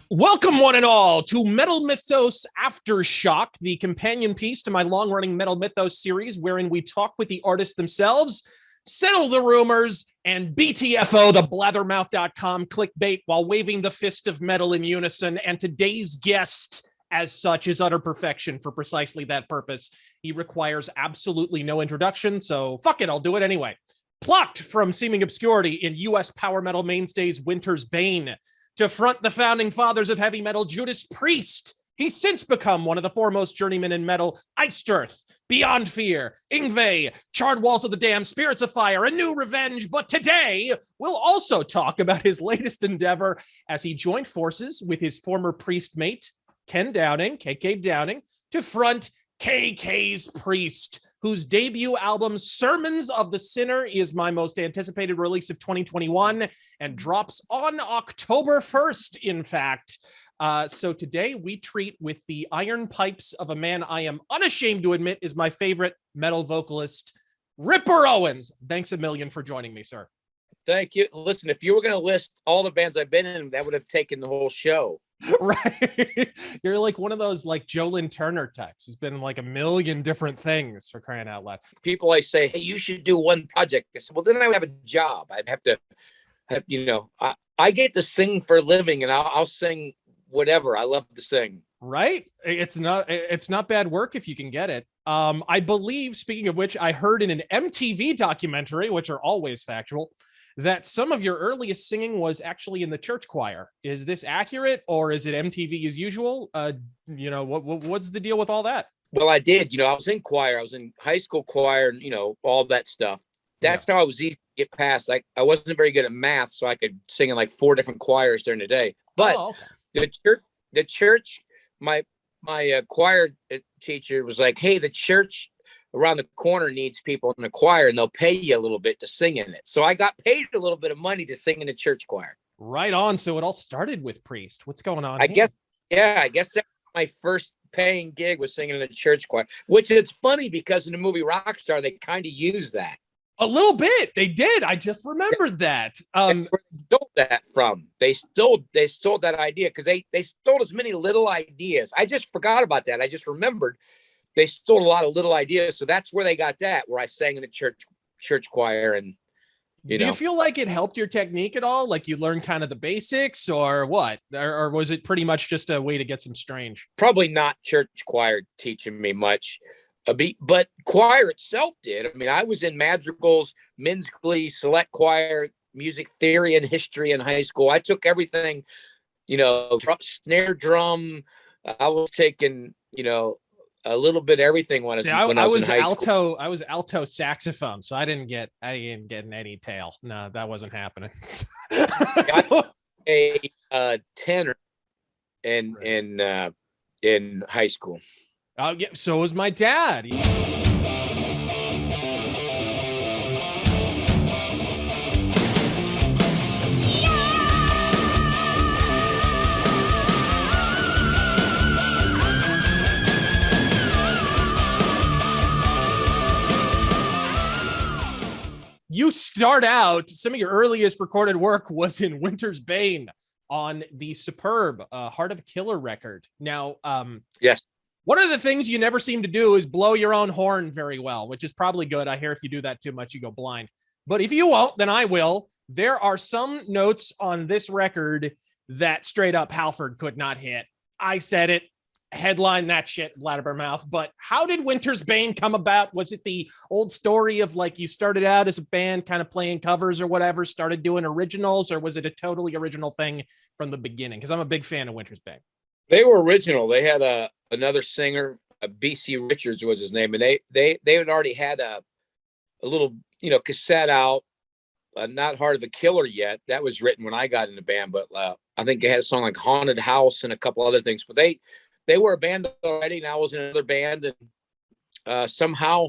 Welcome, one and all, to Metal Mythos Aftershock, the companion piece to my long-running Metal Mythos series, wherein we talk with the artists themselves, settle the rumors, and BTFO the blathermouth.com clickbait while waving the fist of metal in unison. And today's guest, as such, is utter perfection for precisely that purpose. He requires absolutely no introduction, so fuck it, I'll do it anyway. Plucked from seeming obscurity in U.S. power metal mainstays Winter's Bane, to front the founding fathers of heavy metal, Judas Priest. He's since become one of the foremost journeymen in metal: Iced, Beyond Fear, Yngwie, Charred Walls of the Damned, Spirits of Fire, A New Revenge. But today, we'll also talk about his latest endeavor as he joined forces with his former Priest mate, Ken Downing, KK Downing, to front KK's Priest, whose debut album, Sermons of the Sinner, is my most anticipated release of 2021 and drops on October 1st, in fact. So today we treat with the iron pipes of a man I am unashamed to admit is my favorite metal vocalist, Ripper Owens. Thanks a million for joining me, sir. Thank you. Listen, if you were going to list all the bands I've been in, that would have taken the whole show. Right. You're like one of those like Joe Lynn Turner types. He's been in like a million different things, for crying out loud. People I say, hey, you should do one project. I said, well, then I would have a job. I'd have to have, I get to sing for a living, and I'll sing whatever. I love to sing. Right. It's not bad work if you can get it. I believe, speaking of which, I heard in an MTV documentary, which are always factual, that some of your earliest singing was actually in the church choir. Is this accurate, or is it MTV as usual? What's the deal with all that? Well, I did. I was in choir. I was in high school choir and, all that stuff. That's how I was easy to get past. I wasn't very good at math, so I could sing in like 4 different choirs during the day. But the church, my choir teacher was like, hey, the church around the corner needs people in the choir, and they'll pay you a little bit to sing in it. So I got paid a little bit of money to sing in the church choir. Right on. So it all started with Priest. What's going on? I guess that's my first paying gig was singing in the church choir, which it's funny because in the movie Rockstar, they kind of used that. A little bit. They did. I just remembered that. They stole that from. They stole that idea because they stole as many little ideas. I just forgot about that. I just remembered. They stole a lot of little ideas, so that's where they got that. Where I sang in the church choir, and do you feel like it helped your technique at all? Like you learned kind of the basics, or what? Or was it pretty much just a way to get some strange? Probably not church choir teaching me much, but choir itself did. I mean, I was in madrigals, men's glee, select choir, music theory and history in high school. I took everything, snare drum. I was taking, a little bit of everything when I was in high school. I was alto saxophone, so I didn't get any tail. No, that wasn't happening. a tenor in high school. Oh yeah, so was my dad. You start out, some of your earliest recorded work was in Winter's Bane on the superb Heart of a Killer record. Now, yes. One of the things you never seem to do is blow your own horn very well, which is probably good. I hear if you do that too much, you go blind. But if you won't, then I will. There are some notes on this record that straight up Halford could not hit. I said it. Headline that shit, blabbermouth. But how did Winter's Bane come about? Was it the old story of like you started out as a band kind of playing covers or whatever, started doing originals, or was it a totally original thing from the beginning? Because I'm a big fan of Winter's Bane. They were original. They had another singer, BC Richards was his name, and they had already had a little cassette out. Not Heart of the Killer yet. That was written when I got in the band, but I think they had a song like Haunted House and a couple other things. But they were a band already, and I was in another band, and somehow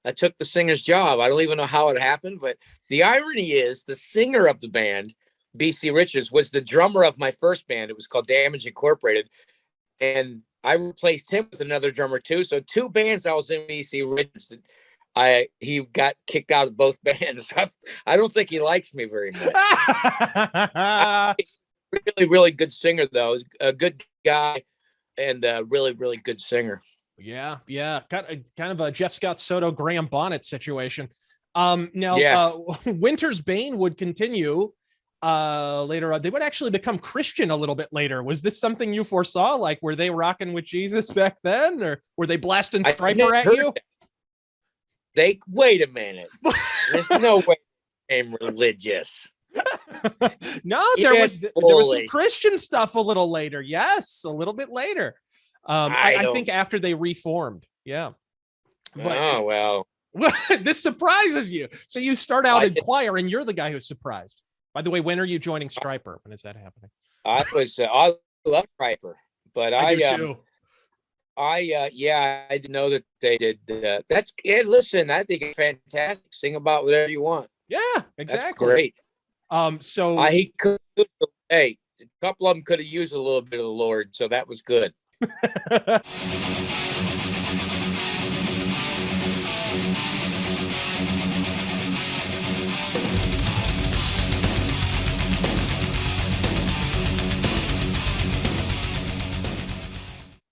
I took the singer's job. I don't even know how it happened, but the irony is the singer of the band, BC Richards, was the drummer of my first band. It was called Damage Incorporated, and I replaced him with another drummer too. So 2 bands I was in, BC Richards. He got kicked out of both bands. I don't think he likes me very much. really, really good singer, though. A good guy and a really, really good singer. Yeah, yeah, kind of a Jeff Scott Soto Graham Bonnet situation. Now, Yeah. Winter's Bane would continue later on. They would actually become Christian a little bit later. Was this something you foresaw? Like, were they rocking with Jesus back then, or were they blasting Striper at you? Wait a minute. There's no way I'm religious. No, there was some Christian stuff a little later. Yes, a little bit later. I think after they reformed. Yeah. But, oh, well. This surprises you. So you start out in choir and you're the guy who's surprised. By the way, when are you joining Striper? When is that happening? I love Striper, but I do too. I didn't know that they did that. Listen, I think it's fantastic. Sing about whatever you want. Yeah, exactly. That's great. So he could, a couple of them could have used a little bit of the Lord, so that was good.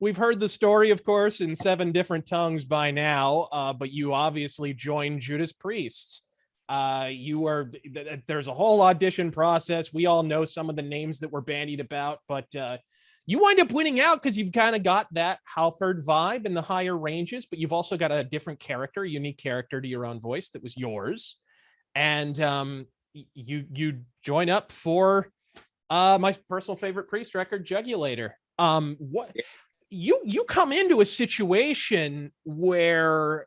We've heard the story, of course, in 7 different tongues by now, but you obviously joined Judas Priest. There's a whole audition process. We all know some of the names that were bandied about, but you wind up winning out because you've kind of got that Halford vibe in the higher ranges, but you've also got a different character, unique character to your own voice that was yours. And you join up for my personal favorite Priest record, Jugulator. You come into a situation where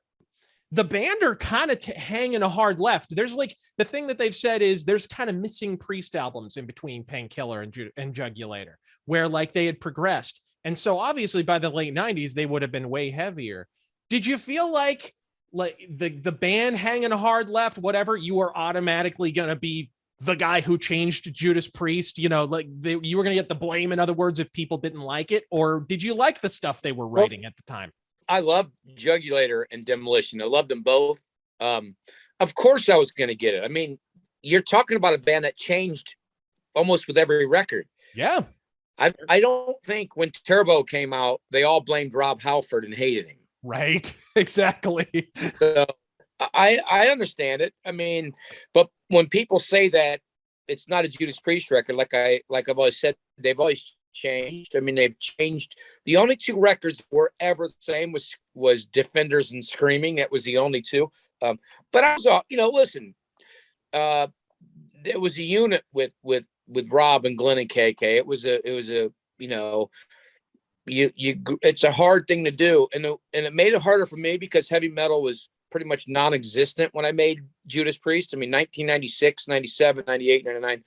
the band are kind of hanging a hard left. There's like the thing that they've said is there's kind of missing Priest albums in between Painkiller and Jugulator, where like they had progressed. And so obviously by the late 90s, they would have been way heavier. Did you feel like the band hanging a hard left, whatever, you were automatically going to be the guy who changed Judas Priest, you were going to get the blame, in other words, if people didn't like it? Or did you like the stuff they were writing at the time? I love Jugulator and Demolition. I loved them both. Of course I was going to get it. I mean, you're talking about a band that changed almost with every record. Yeah. I don't think when Turbo came out, they all blamed Rob Halford and hated him. Right. Exactly. So I understand it. I mean, but when people say that it's not a Judas Priest record, like I've always said, they've always changed. I mean, they've changed. The only 2 records that were ever the same was Defenders and Screaming. That was the only 2. But I was, listen, there was a unit with Rob and Glenn and KK. It was a it's a hard thing to do, and it made it harder for me because heavy metal was pretty much non-existent when I made Judas Priest. I mean, 1996, 97, 98, 99.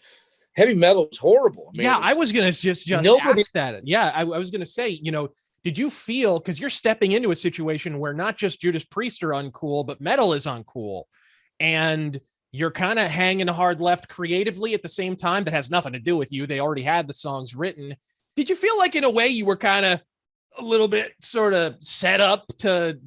Heavy metal was horrible. I mean, I was going to just ask that. Yeah, I was going to say, did you feel, because you're stepping into a situation where not just Judas Priest are uncool, but metal is uncool, and you're kind of hanging hard left creatively at the same time? That has nothing to do with you. They already had the songs written. Did you feel like in a way you were kind of a little bit sort of set up to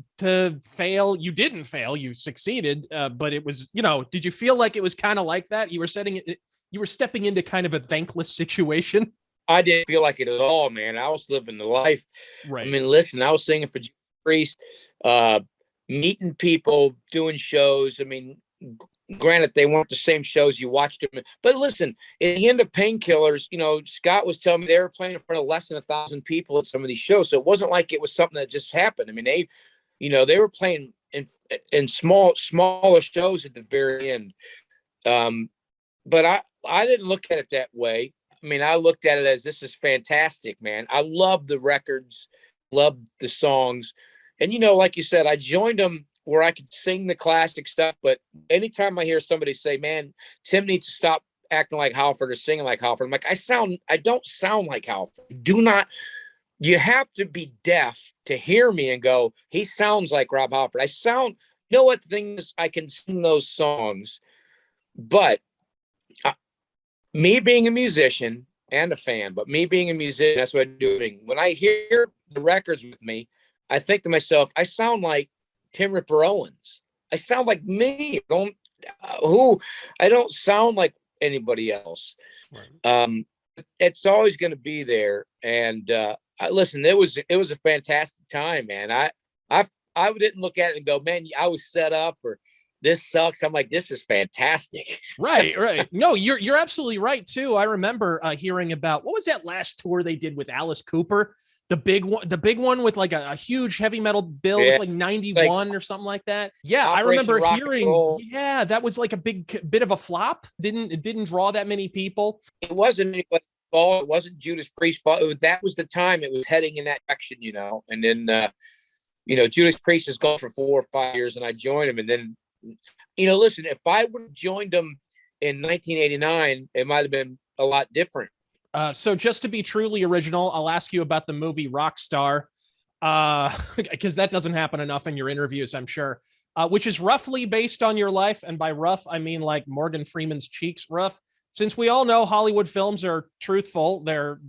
fail? You didn't fail, you succeeded, but it was, did you feel like it was kind of like that? You were stepping into kind of a thankless situation. I didn't feel like it at all, man. I was living the life. Right. I mean, listen, I was singing for Judas Priest, meeting people, doing shows. I mean, granted, they weren't the same shows you watched them. But listen, at the end of Painkillers, Scott was telling me they were playing in front of less than 1,000 people at some of these shows. So it wasn't like it was something that just happened. I mean, they were playing in smaller shows at the very end. But I didn't look at it that way. I mean, I looked at it as, this is fantastic, man. I love the records, love the songs. And, like you said, I joined them where I could sing the classic stuff. But anytime I hear somebody say, man, Tim needs to stop acting like Halford or singing like Halford, I'm like, I don't sound like Halford. You have to be deaf to hear me and go, he sounds like Rob Halford. What the thing is, I can sing those songs, but me being a musician and a fan, but me being a musician, that's what I'm doing. When I hear the records with me, I think to myself, I sound like Tim Ripper Owens. I sound like me. I don't sound like anybody else. Right. it's always going to be there. And listen, it was a fantastic time, man. I didn't look at it and go, man, I was set up, or this sucks. I'm like, this is fantastic. Right. No, you're absolutely right too. I remember hearing about, what was that last tour they did with Alice Cooper? The big one with like a huge heavy metal bill. It was like 91 or something like that. Yeah, I remember hearing, yeah, that was like a bit of a flop. It didn't draw that many people. It wasn't anybody's fault. It wasn't Judas Priest's fault. That was the time it was heading in that direction, and then Judas Priest has gone for 4 or 5 years, and I joined him. And then, listen, if I would have joined him in 1989, it might have been a lot different. So just to be truly original, I'll ask you about the movie Rockstar, because that doesn't happen enough in your interviews, I'm sure, which is roughly based on your life. And by rough, I mean like Morgan Freeman's cheeks rough. Since we all know Hollywood films are truthful, they're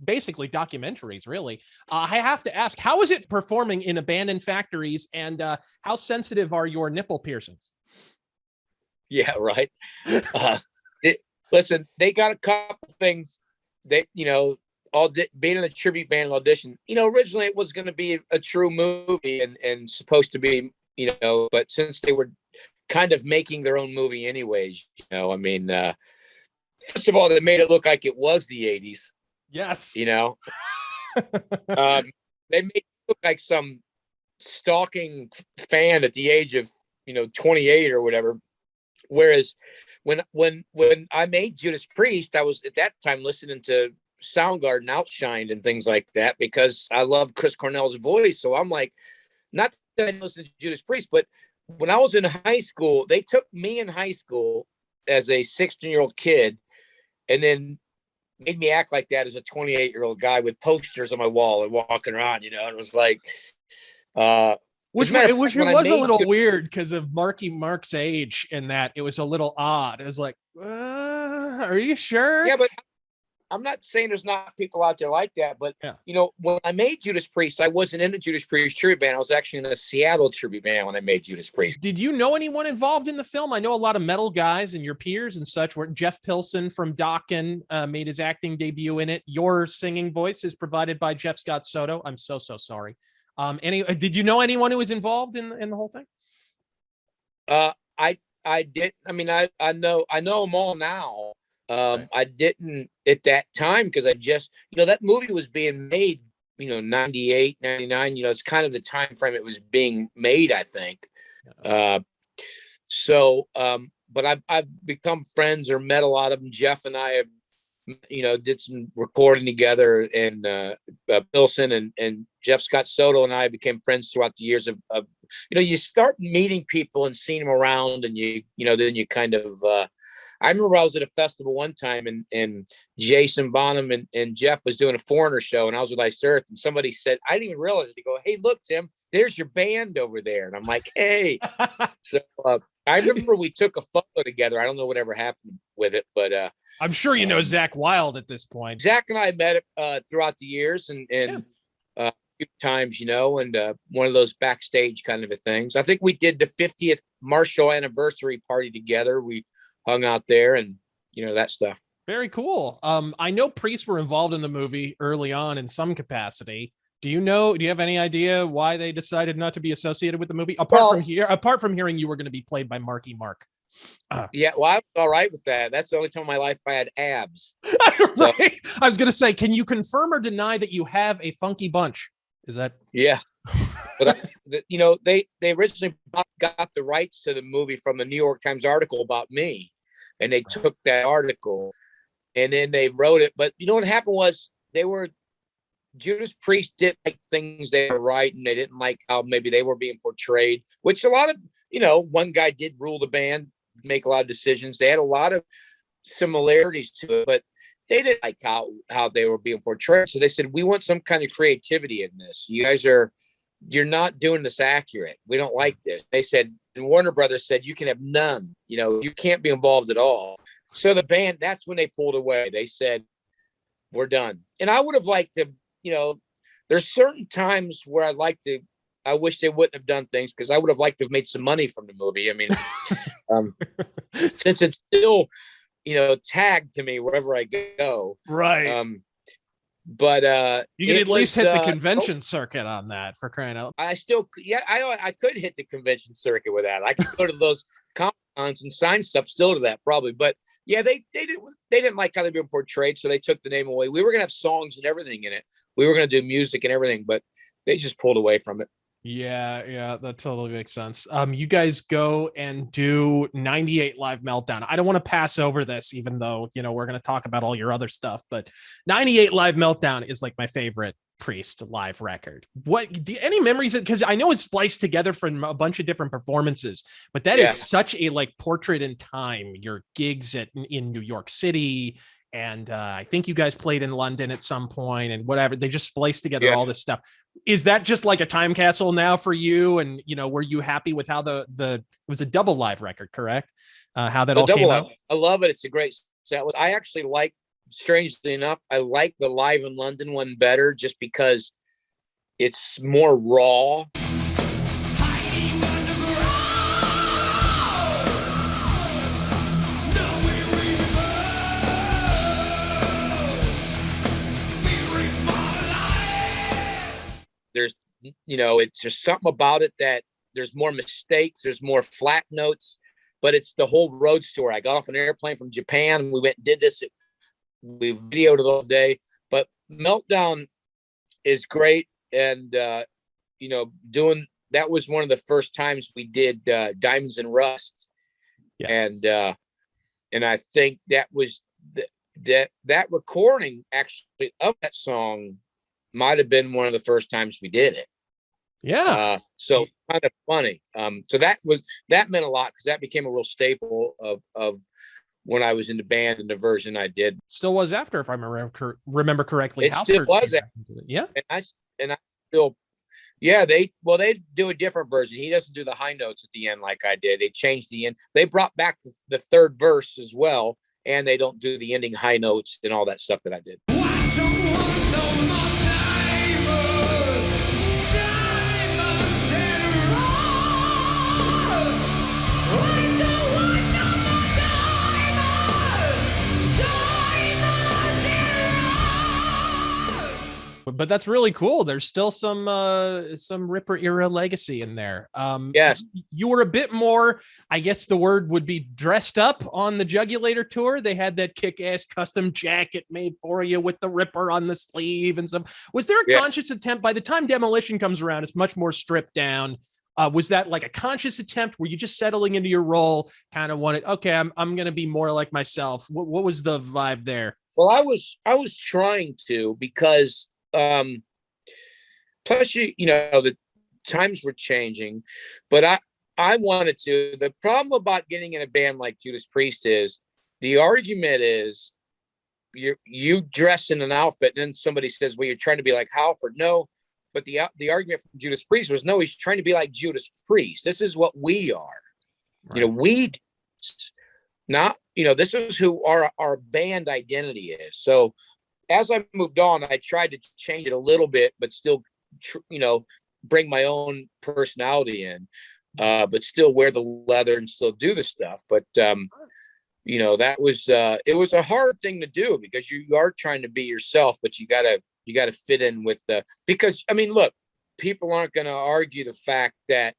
basically documentaries, really. I have to ask, how is it performing in abandoned factories, and how sensitive are your nipple piercings? Yeah, right. Listen, they got a couple things. They, being in a tribute band audition, originally it was going to be a true movie and supposed to be, but since they were kind of making their own movie anyways, first of all, they made it look like it was the 80s. Yes. They made it look like some stalking fan at the age of, 28 or whatever. Whereas when I made Judas Priest, I was at that time listening to Soundgarden, Outshined, and things like that, because I love Chris Cornell's voice. So I'm like, not that I listened to Judas Priest, but when I was in high school, they took me in high school as a 16-year-old kid, and then made me act like that as a 28-year-old guy with posters on my wall and walking around, and it was like, which was a little weird because of Marky Mark's age, in that it was a little odd. It was like, are you sure? Yeah, but I'm not saying there's not people out there like that, but yeah. When I made Judas Priest, I wasn't in a Judas Priest tribute band. I was actually in a Seattle tribute band when I made Judas Priest. Did you know anyone involved in the film? I know a lot of metal guys and your peers and such. Were Jeff Pilson from Dokken made his acting debut in it. Your singing voice is provided by Jeff Scott Soto. I'm so sorry. Did you know anyone who was involved in the whole thing? I did. I mean, I know them all now. Right. I didn't at that time, because I just, that movie was being made, 98, 99, it's kind of the time frame it was being made, I think. But I've become friends or met a lot of them. Jeff and I have, did some recording together, and Pilson and Jeff Scott Soto and I became friends throughout the years of you start meeting people and seeing them around, and then you kind of, I remember I was at a festival one time, and Jason Bonham and Jeff was doing a Foreigner show, and I was with Ice Earth, and somebody said, I didn't even realize it. They go, hey, look, Tim, there's your band over there. And I'm like, hey. So I remember we took a photo together. I don't know whatever happened with it, but I'm sure you know Zach Wilde at this point. Zach and I met throughout the years, and a few times, and one of those backstage kind of things. I think we did the 50th Marshall anniversary party together. We hung out there, and that stuff. Very cool. I know priests were involved in the movie early on in some capacity. Do you have any idea why they decided not to be associated with the movie? Apart from hearing you were going to be played by Marky Mark. Yeah, well, I was all right with that. That's the only time in my life I had abs. Right. I was going to say, can you confirm or deny that you have a funky bunch? Is that? Yeah. But they originally got the rights to the movie from the New York Times article about me, and they took that article and then they wrote it. But what happened was, Judas Priest didn't like things they were writing. They didn't like how maybe they were being portrayed, which a lot of, one guy did rule the band, make a lot of decisions. They had a lot of similarities to it, but they didn't like how they were being portrayed. So they said, we want some kind of creativity in this. You're not doing this accurate. We don't like this. They said, and Warner Brothers said, you can have none. You can't be involved at all. So the band, that's when they pulled away. They said, we're done. And I would have liked to, there's certain times where I wish they wouldn't have done things, because I would have liked to have made some money from the movie. I mean, since it's still tagged to me wherever I go. Right. But you could at least hit the convention circuit on that, for crying out. I could hit the convention circuit with that. I could go to those Comic-Cons and sign stuff still to that probably. But yeah, they didn't like how they were portrayed, so they took the name away. We were gonna have songs and everything in it. We were gonna do music and everything, but they just pulled away from it. Yeah, that totally makes sense. You guys go and do 98 Live Meltdown. I don't want to pass over this, even though, we're going to talk about all your other stuff, but 98 Live Meltdown is like my favorite Priest live record. Any memories? Because I know it's spliced together from a bunch of different performances, but that is such a portrait in time. Your gigs in New York City, and I think you guys played in London at some point, and whatever. They just spliced together all this stuff. Is that just like a time capsule now for you? And were you happy with how it was a double live record, correct? How that all came out? I love it. It's a great set. I actually like, strangely enough, I like the live in London one better, just because it's more raw. There's, it's just something about it that there's more mistakes, there's more flat notes, but it's the whole road story. I got off an airplane from Japan. We went and did this. We videoed it all day, but Meltdown is great. And, that was one of the first times we did Diamonds and Rust. Yes. And I think that was that recording actually of that song might have been one of the first times we did it. Yeah. So kind of funny. So that meant a lot, because that became a real staple of when I was in the band and the version I did. Still was after, if I remember correctly. It still was. Yeah. And I still, they do a different version. He doesn't do the high notes at the end like I did. They changed the end. They brought back the third verse as well, and they don't do the ending high notes and all that stuff that I did. But that's really cool. There's still some Ripper era legacy in there. Yes, you were a bit more, I guess the word would be, dressed up on the Jugulator tour. They had that kick-ass custom jacket made for you with the Ripper on the sleeve and stuff. Was there a conscious attempt? By the time Demolition comes around, it's much more stripped down. Was that like a conscious attempt? Were you just settling into your role, kind of wanted, okay, I'm going to be more like myself? What was the vibe there? Well, I was trying to, because plus the times were changing, but I wanted to. The problem about getting in a band like Judas Priest is, the argument is you dress in an outfit, and then somebody says, well, you're trying to be like Halford. No, but the argument from Judas Priest was, no, he's trying to be like Judas Priest. This is what we are. Right. This is who our band identity is. So as I moved on, I tried to change it a little bit, but still, bring my own personality in, but still wear the leather and still do the stuff. But, that was, it was a hard thing to do, because you are trying to be yourself, but you gotta fit in with because, look, people aren't going to argue the fact that,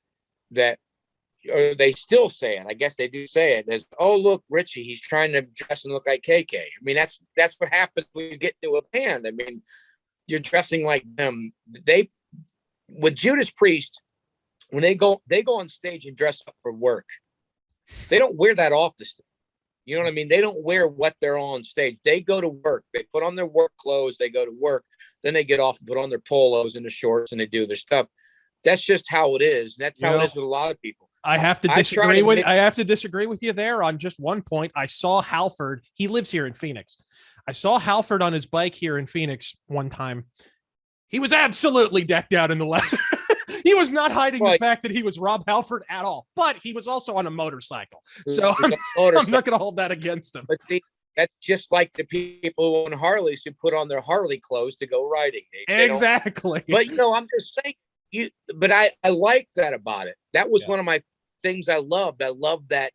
or they still say it. I guess they do say it as, oh, look, Richie, he's trying to dress and look like KK. That's what happens when you get into a band. You're dressing like them. With Judas Priest, when they go on stage and dress up for work, they don't wear that off the stage. You know what I mean? They don't wear what they're on stage. They go to work. They put on their work clothes. They go to work. Then they get off and put on their polos and their shorts, and they do their stuff. That's just how it is. And that's how it is with a lot of people. I have to disagree with you there on just one point. I saw Halford. He lives here in Phoenix. I saw Halford on his bike here in Phoenix one time. He was absolutely decked out in the leather. He was not hiding the fact that he was Rob Halford at all, but he was also on a motorcycle. So I'm not going to hold that against him. But see, that's just like the people who own Harleys who put on their Harley clothes to go riding. Exactly. But, I'm just saying, but I like that about it. That was one of my things I loved. I loved that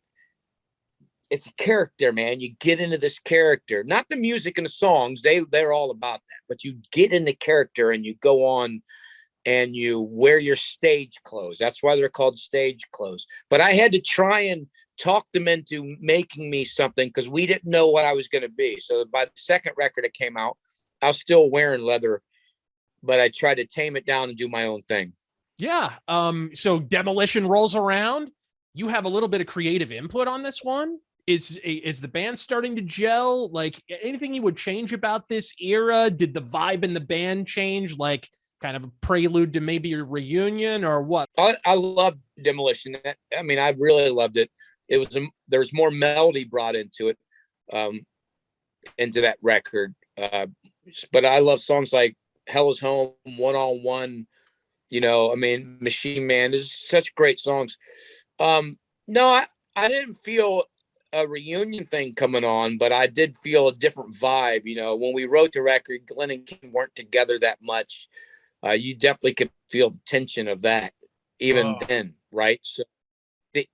it's a character, man. You get into this character, not the music and the songs. They're all about that, but you get in the character and you go on and you wear your stage clothes. That's why they're called stage clothes. But I had to try and talk them into making me something because we didn't know what I was going to be. So by the second record that came out, I was still wearing leather, but I tried to tame it down and do my own thing. Yeah. So Demolition rolls around. You have a little bit of creative input on this one. Is the band starting to gel? Like anything you would change about this era? Did the vibe in the band change? Like kind of a prelude to maybe a reunion or what? I love Demolition. I mean, I really loved it. It was there's more melody brought into it, into that record. But I love songs like Hell Is Home, One on One. You know, I mean, Machine Man is such great songs. No, I didn't feel a reunion thing coming on, but I did feel a different vibe. You know, when we wrote the record, Glenn and Kim weren't together that much. You definitely could feel the tension of that even then, right? So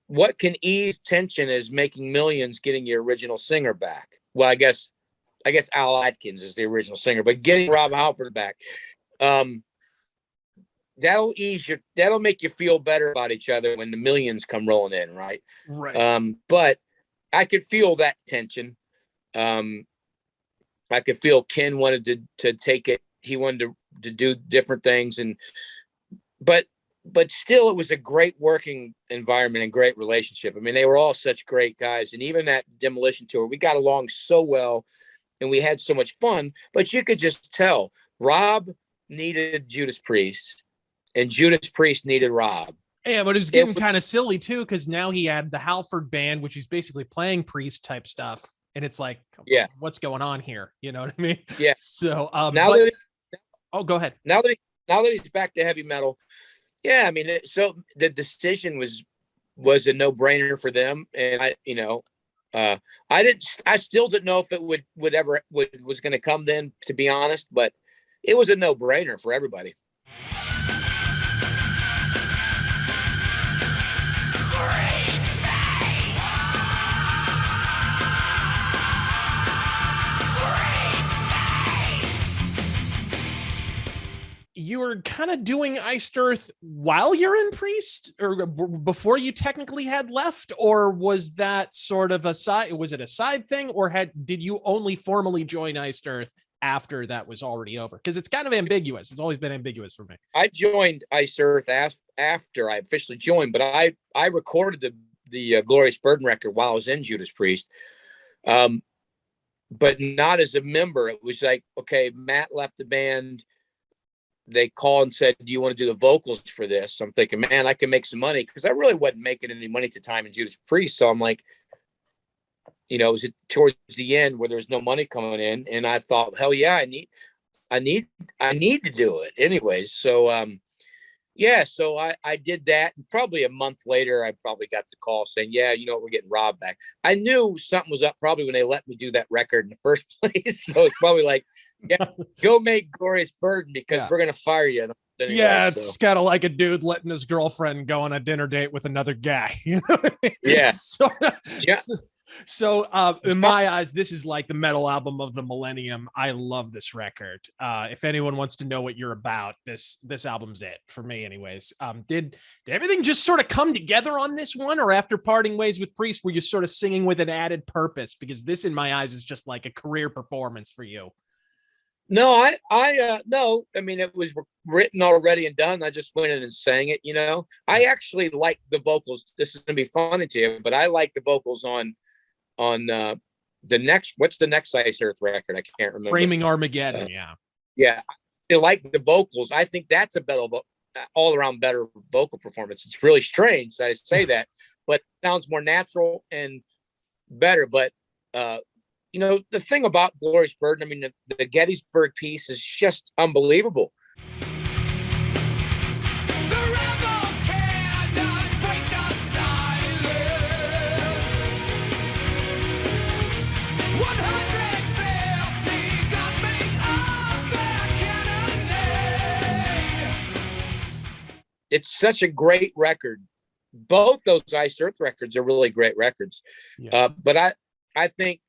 what can ease tension is making millions, getting your original singer back. Well, I guess Al Atkins is the original singer, but getting Rob Halford back, that'll make you feel better about each other when the millions come rolling in, right? Right. But I could feel that tension. I could feel Ken wanted to take it. He wanted to do different things, but still, it was a great working environment and great relationship. I mean, they were all such great guys, and even that Demolition tour, we got along so well, and we had so much fun. But you could just tell Rob needed Judas Priest, and Judas Priest needed Rob. Yeah, but it was getting kind of silly too, because now he had the Halford band, which is basically playing Priest type stuff, and it's like, yeah, what's going on here? You know what I mean? Yeah. So go ahead. Now that he's back to heavy metal, yeah, I mean, so the decision was a no brainer for them, and I still didn't know if it was going to come then, to be honest, but it was a no brainer for everybody. You were kind of doing Iced Earth while you're in Priest, or before you technically had left, or was that sort of a side? Was it a side thing, or did you only formally join Iced Earth after that was already over? Because it's kind of ambiguous. It's always been ambiguous for me. I joined Iced Earth after I officially joined, but I recorded the Glorious Burden record while I was in Judas Priest, but not as a member. It was like, okay, Matt left the band. They called and said, do you want to do the vocals for this? So I'm thinking, man, I can make some money, because I really wasn't making any money at the time in Judas Priest. So I'm like, it was towards the end where there's no money coming in, and I thought, hell yeah, I need to do it anyways. So so I did that, and probably a month later I probably got the call saying, yeah, we're getting Rob back. I knew something was up probably when they let me do that record in the first place. So it's probably like, yeah, go make Glorious Burden, because we're gonna fire you. Anyway, yeah, it's kind of like a dude letting his girlfriend go on a dinner date with another guy. You know what I mean? Yeah. So in my eyes, this is like the metal album of the millennium. I love this record. If anyone wants to know what you're about, this album's it for me anyways. Did everything just sort of come together on this one, or after parting ways with Priest, were you sort of singing with an added purpose? Because this, in my eyes, is just like a career performance for you. No, no. I mean, it was written already and done. I just went in and sang it. I actually like the vocals. This is going to be funny to you, but I like the vocals on the next. What's the next Iced Earth record? I can't remember. Framing Armageddon. Yeah. I like the vocals. I think that's a better, all around better vocal performance. It's really strange that I say that, but it sounds more natural and better. But the thing about Glorious Burden, I mean, the Gettysburg piece is just unbelievable. It's such a great record. both those Iced Earth records are really great records. Yeah. But I think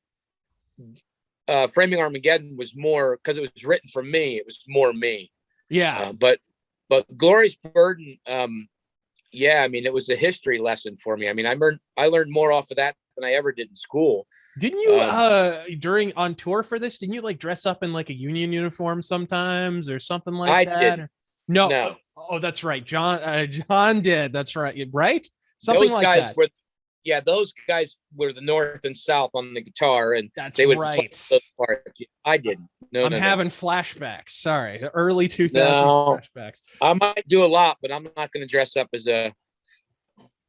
Framing Armageddon was more, because it was written for me. It was more me. Yeah. But Glorious Burden, yeah, I mean, it was a history lesson for me. I mean, I learned more off of that than I ever did in school. Didn't you during on tour for this, didn't you like dress up in like a Union uniform sometimes or something like that? Did. No. Oh, that's right. John did. That's right. Right? Something Those like guys that. those guys were the North and South on the guitar, and That's they would right. play those parts. I didn't. No, I'm having flashbacks. Sorry, the early 2000s flashbacks. I might do a lot, but I'm not going to dress up as a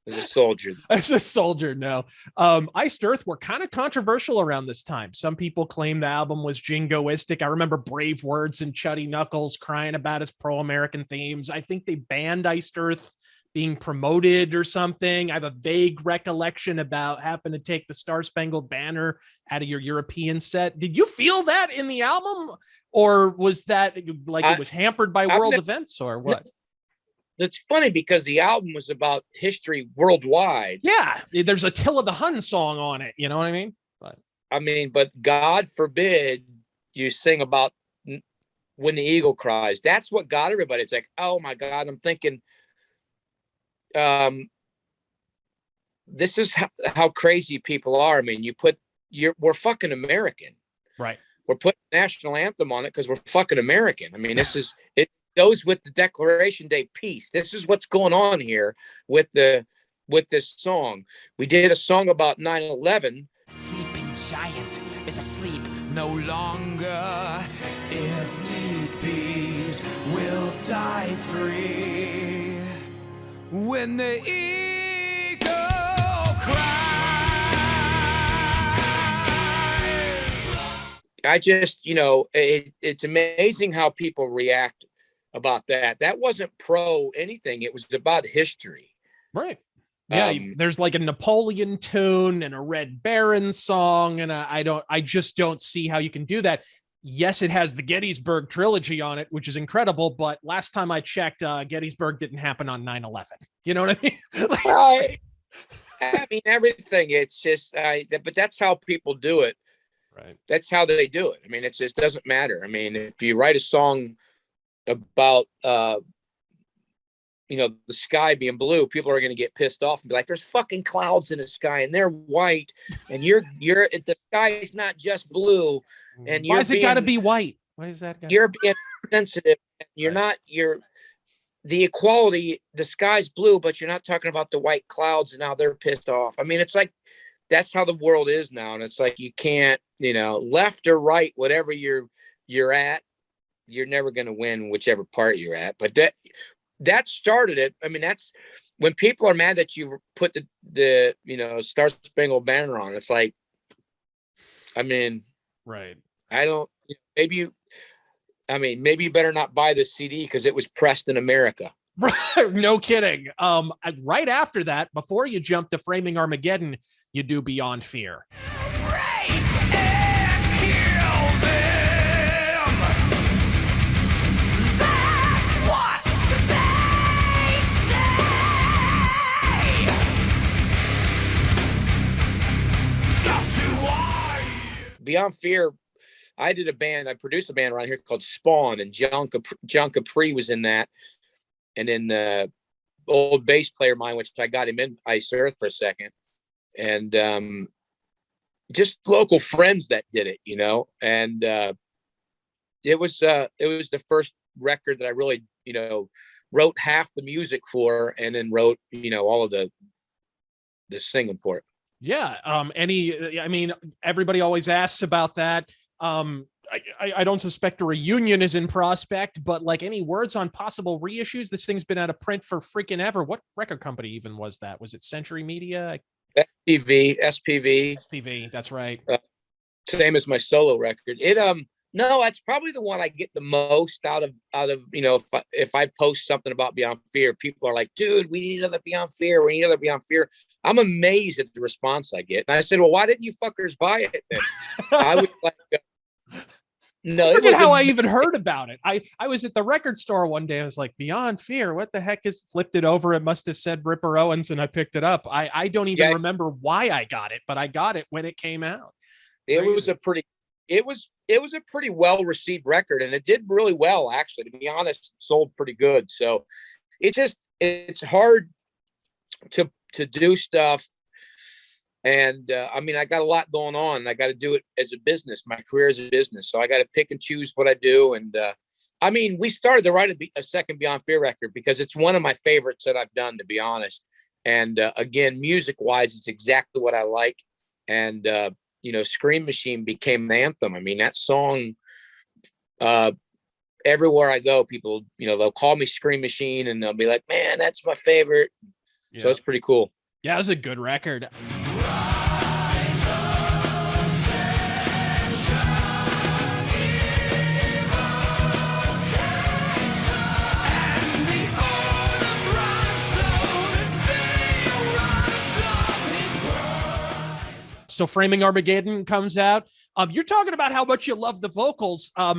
soldier. As a soldier, no. Iced Earth were kind of controversial around this time. Some people claim the album was jingoistic. I remember Brave Words and Chuddy Knuckles crying about his pro-American themes. I think they banned Iced Earth being promoted or something. I have a vague recollection about having to take the Star Spangled Banner out of your European set. Did you feel that in the album, or was that like it was hampered by world events, or what? It's funny because the album was about history worldwide. Yeah, there's a Attila the Hun song on it. You know what I mean? But God forbid you sing about When the Eagle Cries. That's what got everybody. It's like, oh my God, I'm thinking, this is how crazy people are. I mean, we're fucking American, right? We're putting national anthem on it because we're fucking American. I mean, it goes with the Declaration Day peace. This is what's going on here with this song. We did a song about 9/11. Sleeping giant is asleep no longer. If need be, we'll die free. When the eagle cries. I just, it's amazing how people react about that. That wasn't pro anything. It was about history. Right. Yeah. There's like a Napoleon tune and a Red Baron song. And I just don't see how you can do that. Yes, it has the Gettysburg trilogy on it, which is incredible. But last time I checked, Gettysburg didn't happen on 9/11. You know what I mean? I mean, everything. It's just, but that's how people do it. Right. That's how they do it. I mean, it just doesn't matter. I mean, if you write a song about, the sky being blue, people are going to get pissed off and be like, there's fucking clouds in the sky and they're white. And the sky is not just blue. And why is it got to be white? Why is that? You're being sensitive. The equality, the sky's blue, but you're not talking about the white clouds and now they're pissed off. I mean, it's like, that's how the world is now. And it's like, you can't, left or right, whatever you're at, you're never going to win whichever part you're at. But that started it. I mean, that's when people are mad that you put the Star Spangled Banner on. It's like, I mean, right. I don't, maybe you better not buy the CD because it was pressed in America. No kidding. Right after that, before you jump to Framing Armageddon, you do Beyond Fear. Beyond Fear, I produced a band around here called Spawn, and John Capri was in that. And then the old bass player of mine, which I got him in Iced Earth for a second. And just local friends that did it, and it was the first record that I really, wrote half the music for, and then wrote, all of the singing for it. Yeah. Everybody always asks about that. I don't suspect a reunion is in prospect, but like any words on possible reissues? This thing's been out of print for freaking ever. What record company even was that? Was it Century Media? SPV. That's right. Same as my solo record. No, that's probably the one I get the most out of, if I post something about Beyond Fear, people are like, dude, we need another Beyond Fear. We need another Beyond Fear. I'm amazed at the response I get. And I said, well, why didn't you fuckers buy it then? I was like, No, I it forget was how I even heard about it. I was at the record store one day. I was like, Beyond Fear, what the heck is, flipped it over. It must have said Ripper Owens, and I picked it up. I don't even remember why I got it, but I got it when it came out. It was a pretty well received record, and it did really well, actually. To be honest, it sold pretty good. So it's hard to do stuff. And I mean, I got a lot going on. I got to do it as a business. My career is a business, so I got to pick and choose what I do. And I mean, we started to write a second Beyond Fear record because it's one of my favorites that I've done, to be honest. And again, music wise, it's exactly what I like. And Scream Machine became an anthem. I mean, that song, everywhere I go, people, they'll call me Scream Machine, and they'll be like, man, that's my favorite. Yeah. So it's pretty cool. Yeah, it was a good record. So Framing Armageddon comes out. You're talking about how much you love the vocals. I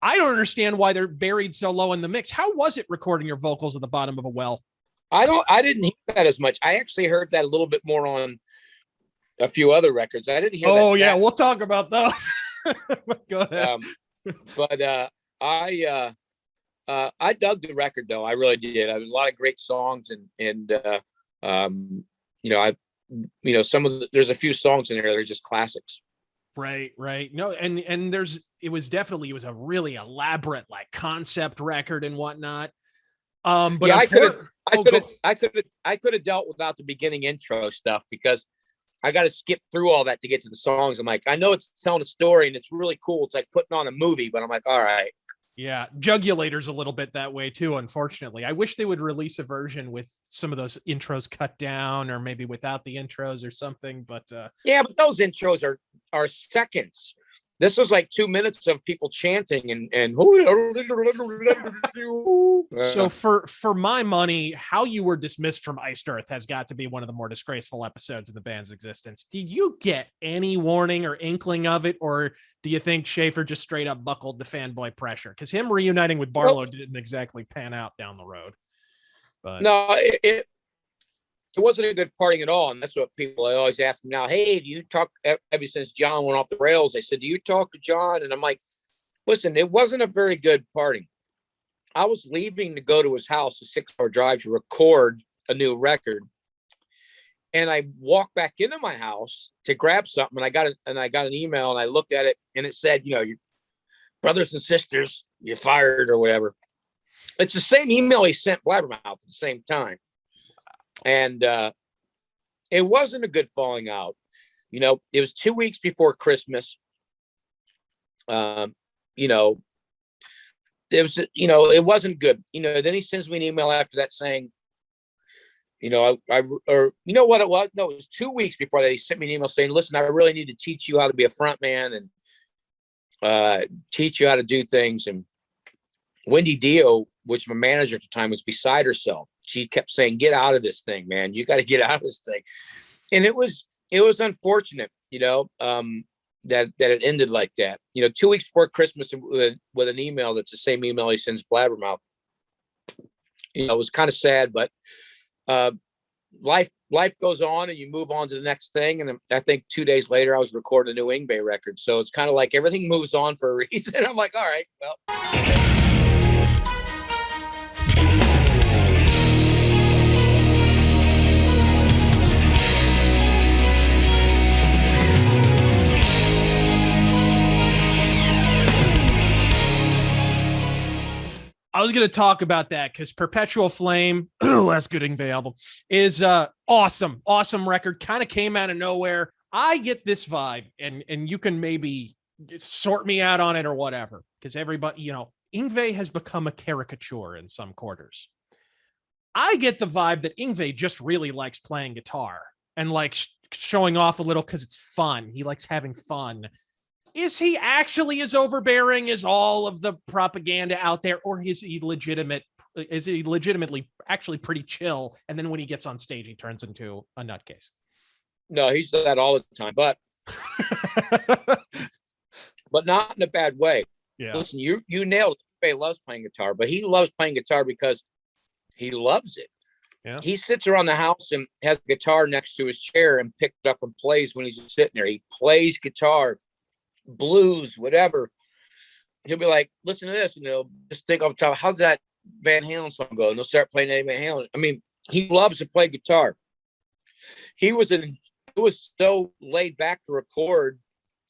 don't understand why they're buried so low in the mix. How was it recording your vocals at the bottom of a well? I didn't hear that as much. I actually heard that a little bit more on a few other records. I didn't hear that. Oh yeah, we'll talk about those. Go ahead. I dug the record though. I really did. There was a lot of great songs, and there's a few songs in there that are just classics. Right. No, and it was a really elaborate like concept record and whatnot. But yeah, I could have dealt without the beginning intro stuff, because I got to skip through all that to get to the songs. I'm like, I know it's telling a story and it's really cool. It's like putting on a movie, but I'm like, all right. Yeah, Jugulator's a little bit that way too, unfortunately. I wish they would release a version with some of those intros cut down, or maybe without the intros or something. But yeah, but those intros are seconds. This was like 2 minutes of people chanting and so for my money, how you were dismissed from Iced Earth has got to be one of the more disgraceful episodes of the band's existence. Did you get any warning or inkling of it, or do you think Schaefer just straight up buckled the fanboy pressure? Because him reuniting with Barlow didn't exactly pan out down the road. But no, it wasn't a good parting at all. And that's what people always ask me now. Hey, do you talk, ever since John went off the rails, they said, do you talk to John? And I'm like, listen, it wasn't a very good parting. I was leaving to go to his house, a 6-hour drive, to record a new record. And I walked back into my house to grab something. And I got an email, and I looked at it, and it said, your brothers and sisters, you're fired or whatever. It's the same email he sent Blabbermouth at the same time. And it wasn't a good falling out. It was 2 weeks before Christmas. It wasn't good. Then he sends me an email after that saying, you know what it was? No, it was 2 weeks before that. He sent me an email saying, listen, I really need to teach you how to be a front man and teach you how to do things. And Wendy Dio, which my manager at the time, was beside herself. She kept saying, get out of this thing, man. You got to get out of this thing. And it was unfortunate, that it ended like that. 2 weeks before Christmas with an email that's the same email he sends Blabbermouth. It was kind of sad, but life goes on, and you move on to the next thing. And I think 2 days later, I was recording a new Yngwie record. So it's kind of like everything moves on for a reason. I'm like, all right, well. I was going to talk about that because Perpetual Flame, last good Yngwie album, is awesome record. Kind of came out of nowhere. I get this vibe, and you can maybe sort me out on it or whatever, because everybody, Yngwie has become a caricature in some quarters. I get the vibe that Yngwie just really likes playing guitar and likes showing off a little because it's fun. He likes having fun. Is he actually as overbearing as all of the propaganda out there, or is he legitimately actually pretty chill? And then when he gets on stage, he turns into a nutcase. No, he's that all the time. But but not in a bad way. Yeah. Listen, you nailed it. Yngwie loves playing guitar, but he loves playing guitar because he loves it. Yeah. He sits around the house and has a guitar next to his chair and picks it up and plays when he's just sitting there. He plays guitar, blues, whatever. He'll be like, listen to this, and he'll just think off the top, how's that Van Halen song go? And he'll start playing Van Halen. I mean, he loves to play guitar. He was so laid back to record.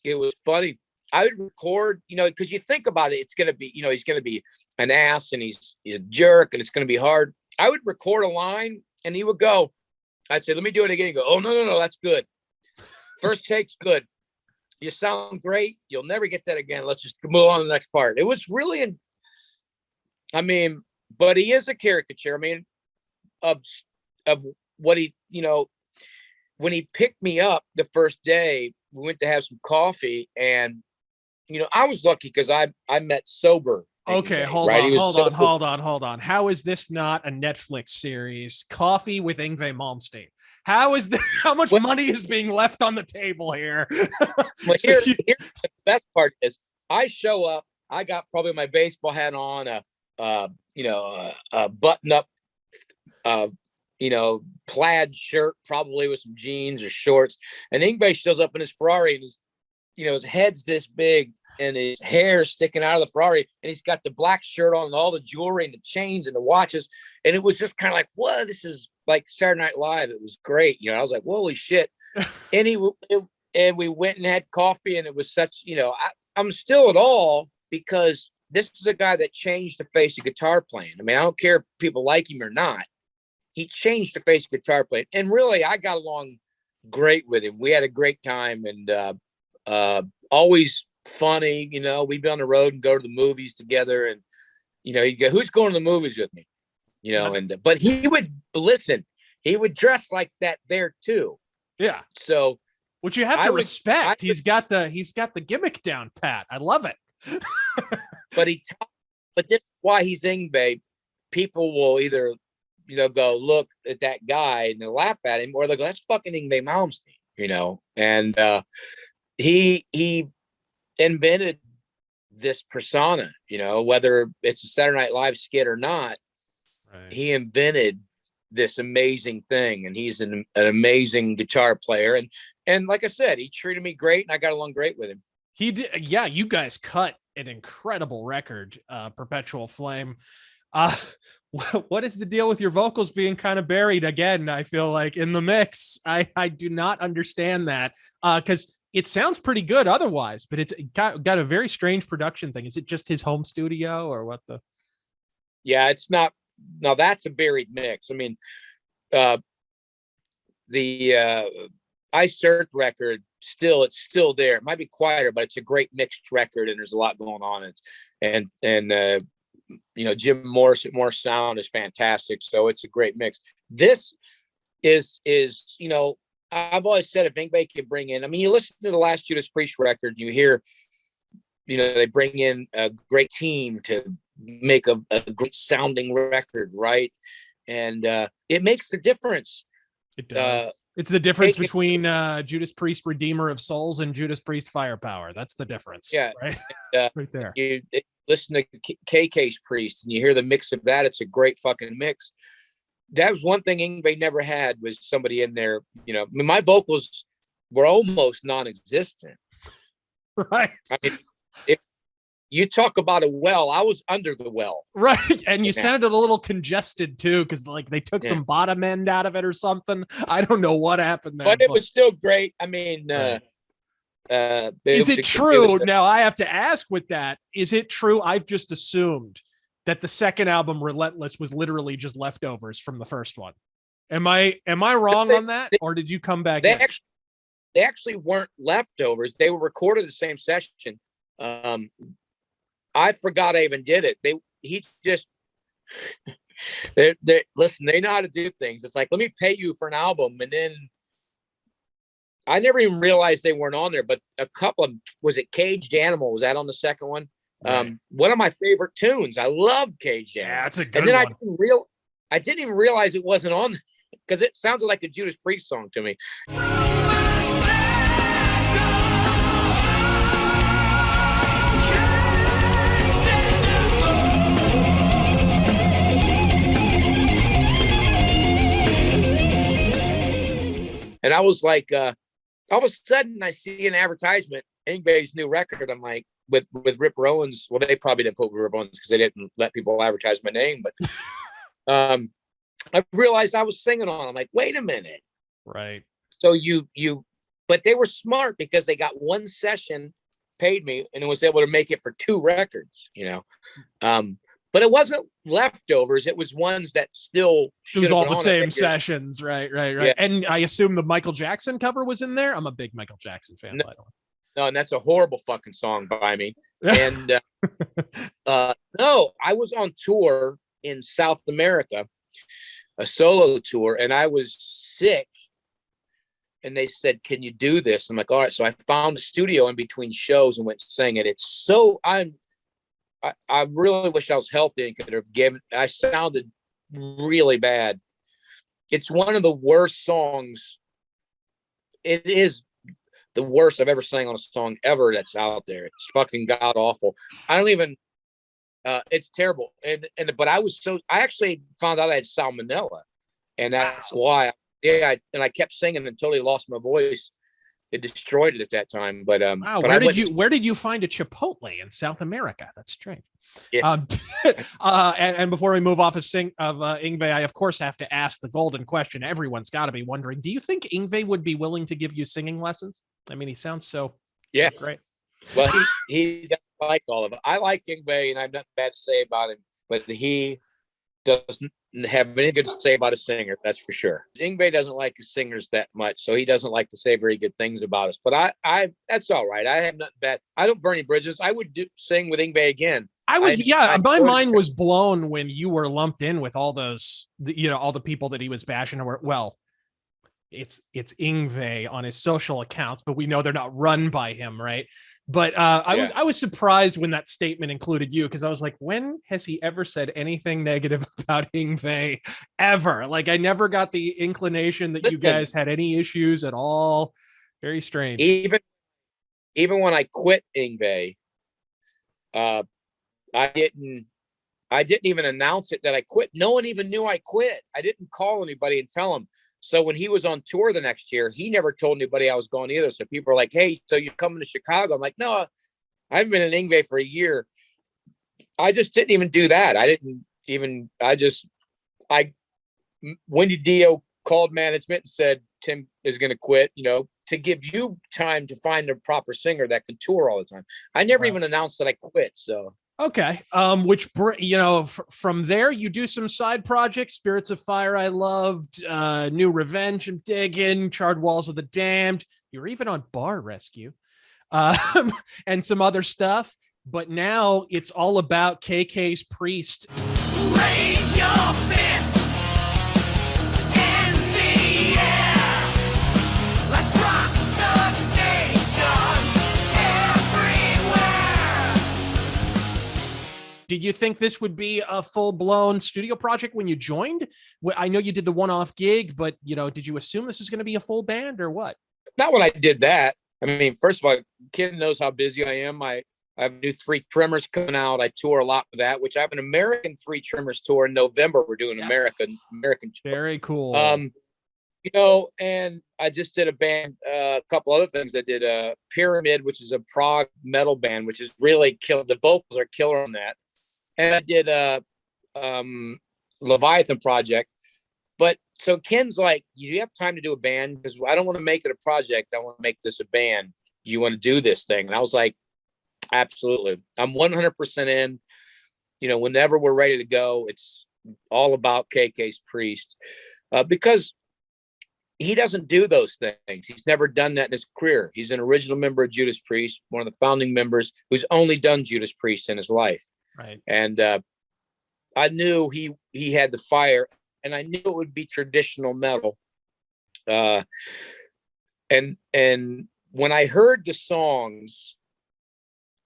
It was funny. I would record, because you think about it, it's going to be, he's going to be an ass and he's a jerk and it's going to be hard. I would record a line and he would go, I'd say, let me do it again. He'd go, oh, no, that's good. First take's good. You sound great. You'll never get that again. Let's just move on to the next part. It was really, but he is a caricature. Of what he, when he picked me up the first day, we went to have some coffee, and I was lucky because I met sober. Okay, hold on. How is this not a Netflix series? Coffee with Yngwie Malmsteen. How much money is being left on the table here? Well, here's the best part is I show up. I got probably my baseball hat on, a button-up, plaid shirt, probably with some jeans or shorts. And Yngwie shows up in his Ferrari, and his head's this big, and his hair sticking out of the Ferrari, and he's got the black shirt on and all the jewelry and the chains and the watches. And it was just kind of like, whoa, this is like Saturday Night Live. It was great. I was like, holy shit. And we went and had coffee, and it was such, I'm still at all because this is a guy that changed the face of guitar playing. I don't care if people like him or not. He changed the face of guitar playing. And really, I got along great with him. We had a great time, and always funny. We'd be on the road and go to the movies together, and he'd go, who's going to the movies with me? But he would listen. He would dress like that there too. Yeah. So, which you have to respect. He's got the gimmick down pat. I love it. But this is why he's Yngwie. People will either go look at that guy and they'll laugh at him, or they'll go, that's fucking Yngwie Malmsteen. And he invented this persona, whether it's a Saturday Night Live skit or not. Right. He invented this amazing thing, and he's an amazing guitar player. And like I said, he treated me great, and I got along great with him. He did. Yeah, you guys cut an incredible record, Perpetual Flame. What is the deal with your vocals being kind of buried again? I feel like in the mix. I do not understand that, because it sounds pretty good otherwise, but it's got a very strange production thing. Is it just his home studio, or what the? Yeah, it's not. Now that's a buried mix. The Iced Earth record, it's still there. It might be quieter, but it's a great mixed record, and there's a lot going on. And Jim Morris sound is fantastic, so it's a great mix. This is I've always said if Yngwie can bring in, you listen to the last Judas Priest record, you hear, they bring in a great team to make a great sounding record, right? And it makes the difference. It does. It's the difference between Judas Priest Redeemer of Souls and Judas Priest Firepower. That's the difference. Yeah, right. Right there. You listen to KK's Priest and you hear the mix of that. It's a great fucking mix. That was one thing Yngwie never had, was somebody in there. My vocals were almost non-existent. Right. If you talk about a well, I was under the well. Right. And you sounded a little congested too, because they took some bottom end out of it or something. I don't know what happened there. But it was still great. Right. Is it true? Now I have to ask with that, is it true? I've just assumed that the second album, Relentless, was literally just leftovers from the first one. Am I wrong on that? Or did you come back? They actually weren't leftovers. They were recorded the same session. I forgot I even did it. Listen, they know how to do things. It's like, let me pay you for an album. And then I never even realized they weren't on there, but a couple of, was it Caged Animal? Was that on the second one? Right. One of my favorite tunes. I love Caged Animal. Yeah, that's a good one. I didn't even realize it wasn't on, because it sounded like a Judas Priest song to me. And I was like, all of a sudden I see an advertisement, Yngwie's new record. I'm like, with Ripper Owens. Well, they probably didn't put Ripper Owens because they didn't let people advertise my name. But I realized I was singing on. I'm like, wait a minute. Right. So but they were smart because they got one session, paid me, and was able to make it for 2 records, you know. But it wasn't leftovers. It was ones that still it was all the same sessions. Right. Yeah. And I assume the Michael Jackson cover was in there. I'm a big Michael Jackson fan, by the way. No, and that's a horrible fucking song by me. And no, I was on tour in South America, a solo tour, and I was sick. And they said, "Can you do this?" I'm like, "All right." So I found a studio in between shows and went sing it. It's so I really wish I was healthy and could have given. I sounded really bad. It's one of the worst songs. It is the worst I've ever sang on a song ever that's out there. It's fucking god awful. I don't even. It's terrible. But I actually found out I had salmonella, and that's why. I kept singing until I lost my voice. It destroyed it at that time. But wow, but where did you find a Chipotle in South America? That's strange. Yeah. And before we move off of Yngwie, I of course have to ask the golden question. Everyone's got to be wondering: do you think Yngwie would be willing to give you singing lessons? I mean, he sounds so great. Well, he doesn't like all of it. I like Yngwie, and I have nothing bad to say about him, but he doesn't have anything good to say about a singer, that's for sure. Yngwie doesn't like his singers that much, so he doesn't like to say very good things about us. But I that's all right. I have nothing bad. I don't burn any bridges. I would sing with Yngwie again. My mind was blown when you were lumped in with all those, all the people that he was bashing. Well, it's Yngwie on his social accounts, but we know they're not run by him, right? But I was surprised when that statement included you, because I was like, when has he ever said anything negative about Yngwie ever? Like, I never got the inclination that you guys had any issues at all. Very strange. Even when I quit Yngwie, I didn't even announce it that I quit. No one even knew I quit. I didn't call anybody and tell them. So when he was on tour the next year, he never told anybody I was going either. So people were like, "Hey, so you're coming to Chicago?" I'm like, "No, I haven't been in Yngwie for a year." I just didn't even do that. Wendy Dio called management and said, "Tim is going to quit, to give you time to find a proper singer that can tour all the time." I never even announced that I quit. So. Okay. From there, you do some side projects. Spirits of Fire, I loved. New Revenge, I'm digging. Charred Walls of the Damned. You were even on Bar Rescue, and some other stuff. But now it's all about KK's Priest. Raise your fists in the air. Let's rock the nations everywhere. Did you think this would be a full-blown studio project when you joined? I know you did the one-off gig, but did you assume this was going to be a full band or what? Not when I did that. I mean, first of all, Ken knows how busy I am. I have new 3 Tremors coming out. I tour a lot with that, which I have an American 3 Tremors tour in November. We're doing American tour. Very cool. And I just did a band, a couple other things. I did a Pyramid, which is a prog metal band, which is really killer. The vocals are killer on that. And I did a Leviathan project. But so Ken's like, you have time to do a band? Because I don't want to make it a project. I want to make this a band. You want to do this thing? And I was like, absolutely. I'm 100% in. Whenever we're ready to go, it's all about KK's Priest. Because he doesn't do those things. He's never done that in his career. He's an original member of Judas Priest, one of the founding members who's only done Judas Priest in his life. Right. And I knew he had the fire, and I knew it would be traditional metal. And when I heard the songs,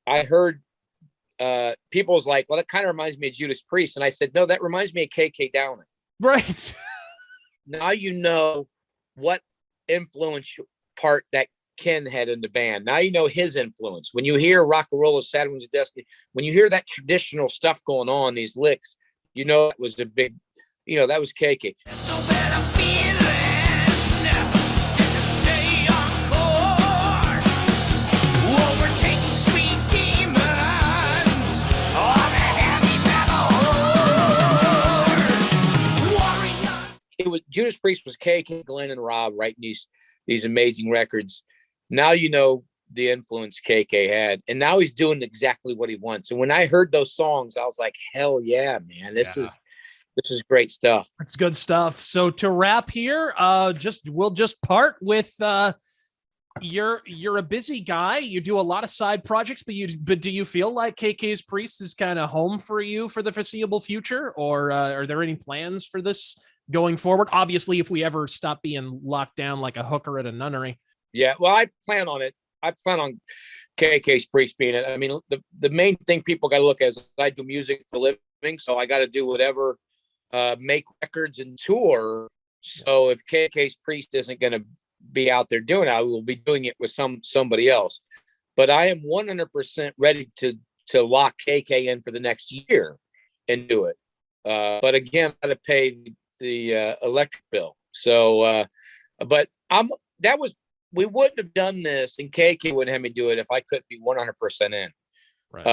I heard people was like, "Well, that kind of reminds me of Judas Priest," and I said, "No, that reminds me of KK Downing." Right. Now you know what influence part that Ken had in the band. Now you know his influence. When you hear Rock and Roll of Sad Ones of Destiny, when you hear that traditional stuff going on, these licks, it was a big, that was KK. There's no better feeling. Judas Priest was KK, Glenn, and Rob writing these amazing records. Now you know the influence KK had, and now he's doing exactly what he wants. And when I heard those songs, I was like, hell yeah, man, this is great stuff. It's good stuff. So to wrap here, we'll just part with you're a busy guy. You do a lot of side projects, but do you feel like KK's Priest is kind of home for you for the foreseeable future, or are there any plans for this going forward? Obviously, if we ever stop being locked down like a hooker at a nunnery. Yeah, well, I plan on it. I plan on KK's Priest being it. I mean, the main thing people got to look at is I do music for a living, so I got to do whatever, make records and tour. So if KK's Priest isn't going to be out there doing it, I will be doing it with somebody else. But I am 100% ready to lock KK in for the next year and do it. But again, I got to pay the electric bill. So, but we wouldn't have done this, and KK wouldn't have me do it if I couldn't be 100% in. Right.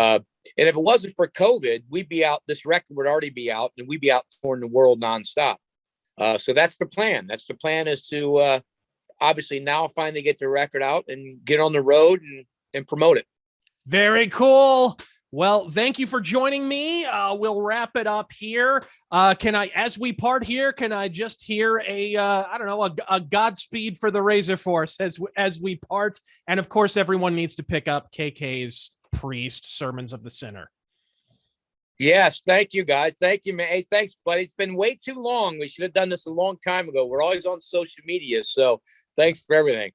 And if it wasn't for COVID, we'd be out. This record would already be out, and we'd be out touring the world nonstop. So that's the plan. That's the plan, is to obviously now finally get the record out and get on the road and promote it. Very cool. Well, thank you for joining me. We'll wrap it up here. As we part here, can I just hear a Godspeed for the Razör Force as we part? And of course, everyone needs to pick up KK's Priest, Sermons of the Sinner. Yes, thank you, guys. Thank you, man. Hey, thanks, buddy. It's been way too long. We should have done this a long time ago. We're always on social media, so thanks for everything.